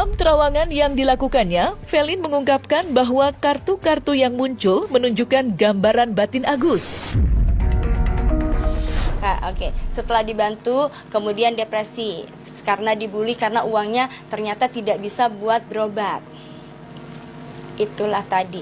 Dalam terawangan yang dilakukannya, Velin mengungkapkan bahwa kartu-kartu yang muncul menunjukkan gambaran batin Agus. Oke. Setelah dibantu, kemudian depresi karena dibully karena uangnya ternyata tidak bisa buat berobat. Itulah tadi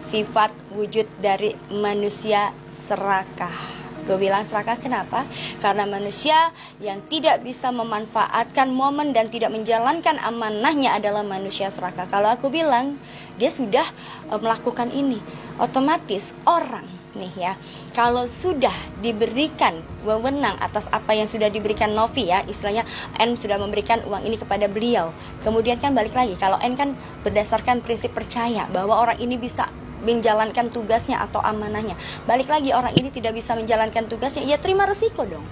sifat wujud dari manusia serakah. Gue bilang serakah kenapa? Karena manusia yang tidak bisa memanfaatkan momen dan tidak menjalankan amanahnya adalah manusia serakah. Kalau aku bilang dia sudah melakukan ini, otomatis orang nih ya, kalau sudah diberikan wewenang atas apa yang sudah diberikan Novi ya, istilahnya N sudah memberikan uang ini kepada beliau. Kemudian kan balik lagi, kalau N kan berdasarkan prinsip percaya bahwa orang ini bisa menjalankan tugasnya atau amanahnya. Balik lagi, orang ini tidak bisa menjalankan tugasnya, ya terima resiko dong.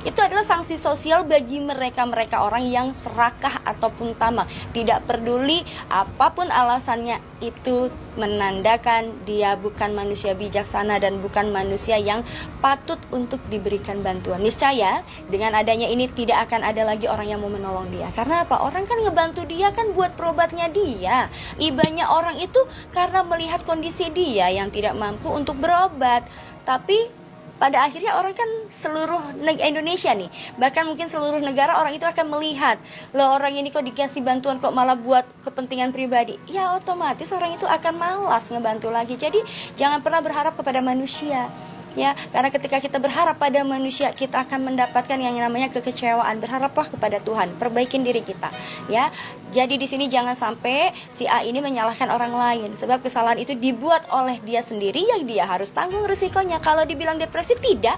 Itu adalah sanksi sosial bagi mereka orang yang serakah ataupun tamak. Tidak peduli apapun alasannya, itu menandakan dia bukan manusia bijaksana dan bukan manusia yang patut untuk diberikan bantuan. Niscaya dengan adanya ini tidak akan ada lagi orang yang mau menolong dia. Karena apa? Orang kan ngebantu dia kan buat berobatnya dia. Ibanya orang itu karena melihat kondisi dia yang tidak mampu untuk berobat. Tapi pada akhirnya orang kan seluruh Indonesia nih, bahkan mungkin seluruh negara orang itu akan melihat, loh orang ini kok dikasih bantuan kok malah buat kepentingan pribadi. Ya otomatis orang itu akan malas ngebantu lagi. Jadi jangan pernah berharap kepada manusia. Ya, karena ketika kita berharap pada manusia, kita akan mendapatkan yang namanya kekecewaan. Berharaplah kepada Tuhan, perbaikin diri kita, ya. Jadi di sini jangan sampai si A ini menyalahkan orang lain, sebab kesalahan itu dibuat oleh dia sendiri, yang dia harus tanggung risikonya. Kalau dibilang depresi, tidak.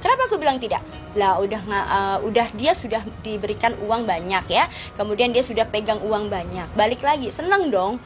Kenapa aku bilang tidak? Lah udah dia sudah diberikan uang banyak ya, kemudian dia sudah pegang uang banyak. Balik lagi, senang dong.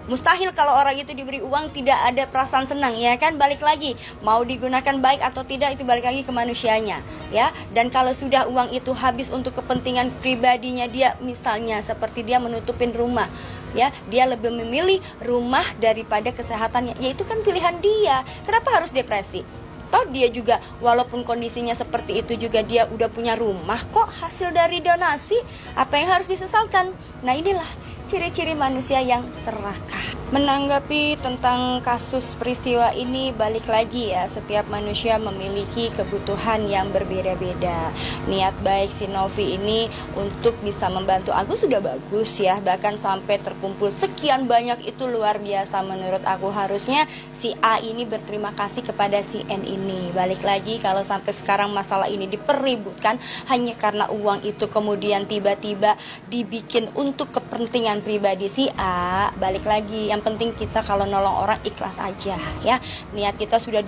Mustahil kalau orang itu diberi uang tidak ada perasaan senang, ya kan? Balik lagi, mau digunakan baik atau tidak itu balik lagi ke manusianya, ya. Dan kalau sudah uang itu habis untuk kepentingan pribadinya dia, misalnya seperti dia menutupin rumah, ya, dia lebih memilih rumah daripada kesehatannya, ya itu kan pilihan dia. Kenapa harus depresi? Toh dia juga walaupun kondisinya seperti itu juga dia udah punya rumah kok, hasil dari donasi. Apa yang harus disesalkan? Nah inilah ciri-ciri manusia yang serakah. Menanggapi tentang kasus peristiwa ini, balik lagi ya, setiap manusia memiliki kebutuhan yang berbeda-beda. Niat baik si Novi ini untuk bisa membantu Agus sudah bagus ya, bahkan sampai terkumpul sekian banyak, itu luar biasa menurut aku. Harusnya si A ini berterima kasih kepada si N ini. Balik lagi, kalau sampai sekarang masalah ini dipeributkan hanya karena uang itu kemudian tiba-tiba dibikin untuk kepentingan pribadi si A, balik lagi, yang penting kita kalau nolong orang ikhlas aja ya. Niat kita sudah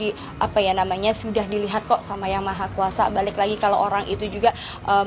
sudah dilihat kok sama Yang Maha Kuasa. Balik lagi, kalau orang itu juga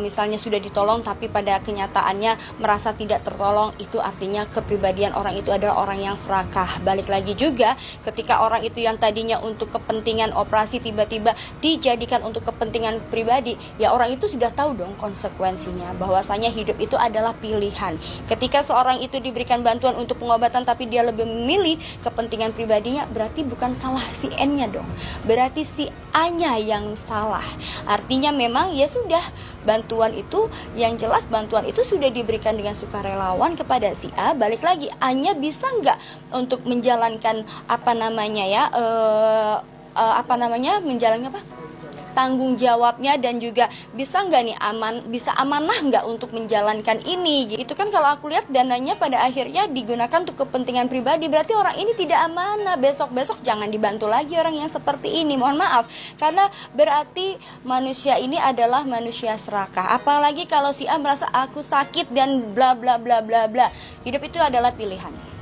misalnya sudah ditolong tapi pada kenyataannya merasa tidak tertolong, itu artinya kepribadian orang itu adalah orang yang serakah. Balik lagi juga, ketika orang itu yang tadinya untuk kepentingan operasi tiba-tiba dijadikan untuk kepentingan pribadi, ya orang itu sudah tahu dong konsekuensinya, bahwasanya hidup itu adalah pilihan. Ketika seorang itu diberikan bantuan untuk pengobatan tapi dia lebih memilih kepentingan pribadinya, berarti bukan salah si N-nya dong, berarti si A-nya yang salah. Artinya memang ya sudah, bantuan itu yang jelas bantuan itu sudah diberikan dengan sukarelawan kepada si A. Balik lagi, A-nya bisa nggak untuk menjalankan menjalankan tanggung jawabnya, dan juga bisa nggak nih bisa amanah nggak untuk menjalankan ini gitu kan. Kalau aku lihat dananya pada akhirnya digunakan untuk kepentingan pribadi, berarti orang ini tidak amanah. Besok jangan dibantu lagi orang yang seperti ini, mohon maaf, karena berarti manusia ini adalah manusia serakah. Apalagi kalau si A merasa aku sakit dan bla bla bla bla bla. Hidup itu adalah pilihan.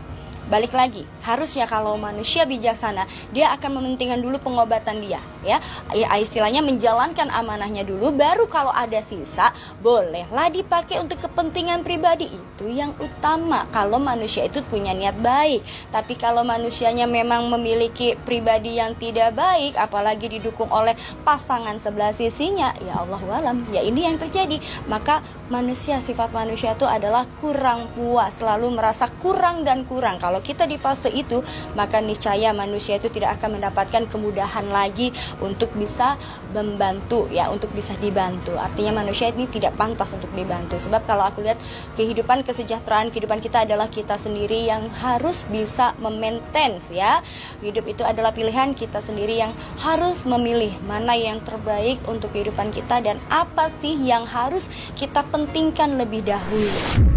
Balik lagi, harusnya kalau manusia bijaksana, dia akan mementingkan dulu pengobatan dia, ya. Istilahnya menjalankan amanahnya dulu, baru kalau ada sisa, bolehlah dipakai untuk kepentingan pribadi. Itu yang utama, kalau manusia itu punya niat baik. Tapi kalau manusianya memang memiliki pribadi yang tidak baik, apalagi didukung oleh pasangan sebelah sisinya, ya Allahualam, ya ini yang terjadi. Maka manusia, sifat manusia itu adalah kurang puas, selalu merasa kurang dan kurang. Kalau Kalau kita di fase itu, maka niscaya manusia itu tidak akan mendapatkan kemudahan lagi untuk bisa membantu, ya, untuk bisa dibantu. Artinya manusia ini tidak pantas untuk dibantu. Sebab kalau aku lihat kehidupan kesejahteraan, kehidupan kita adalah kita sendiri yang harus bisa memaintain, ya. Hidup itu adalah pilihan kita sendiri yang harus memilih mana yang terbaik untuk kehidupan kita dan apa sih yang harus kita pentingkan lebih dahulu.